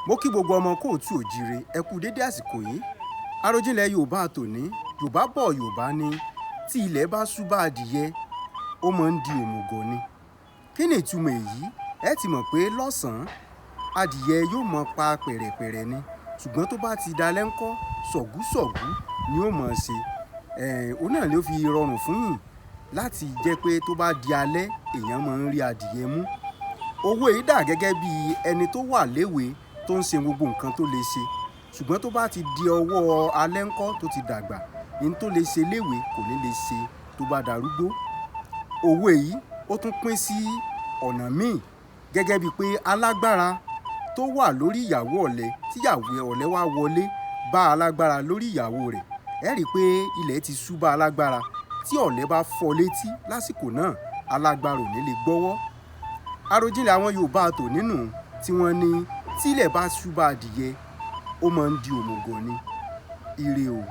Mo kí gbogbo ọmọ kóòtù òjíire ẹ kú dédé àsìkò yìí. Arojinle Yoruba tòní, Yorùbá bọ̀ Yorùbá ní tí ilẹ̀ bá ṣú bá adìyẹ ó máa ń di òmùgọ̀ ni. Kí ni ìtumọ̀ èyí? Ẹ ti mọ̀ pé lọ́sàn-án adìyẹ yóò máa pa pẹ̀rẹ̀pẹ̀rẹ̀ ni, ṣùgbọ́n tó bá ti dalẹ́ ńkọ́ sọ̀gúsọ̀gú ni ó máa ṣe. Òun náà ló fi rọrùn fún yín láti jẹ́ pé tó bá di alẹ́ èèyàn máa ń rí adìyẹ mú. Owó yìí dà gẹ́gẹ́ bí ẹni tó wà léwe tó ń ṣe gbogbo nǹkan tó lè ṣe, ṣùgbọ́n tó bá ti di ọwọ́ alẹ́ ńkọ́ tó ti dàgbà, ní tó lè ṣe léwe kò ní lè ṣe tó bá darúgbó. Òwe yìí ó tún pín sí ọ̀nà míì gẹ́gẹ́ bíi pé alágbára tó wà lórí ìyàwó ọ̀lẹ tí ìyàwó ọ̀lẹ wá wọlé bá alágbára lórí ìyàwó rẹ̀. Ẹ rí i pé ilẹ̀ ti ṣú bá alágbára, tí ọ̀lẹ bá fọ́ létí lásìkò náà alágbára ò ní lè gbọ́wọ́. Arojinle àwọn Yorùbá tò nínú tí wọ́n ní tí ilẹ̀ bá ṣú bá adìyẹ ó máa ń di òmùgọ̀ ni. Ire o.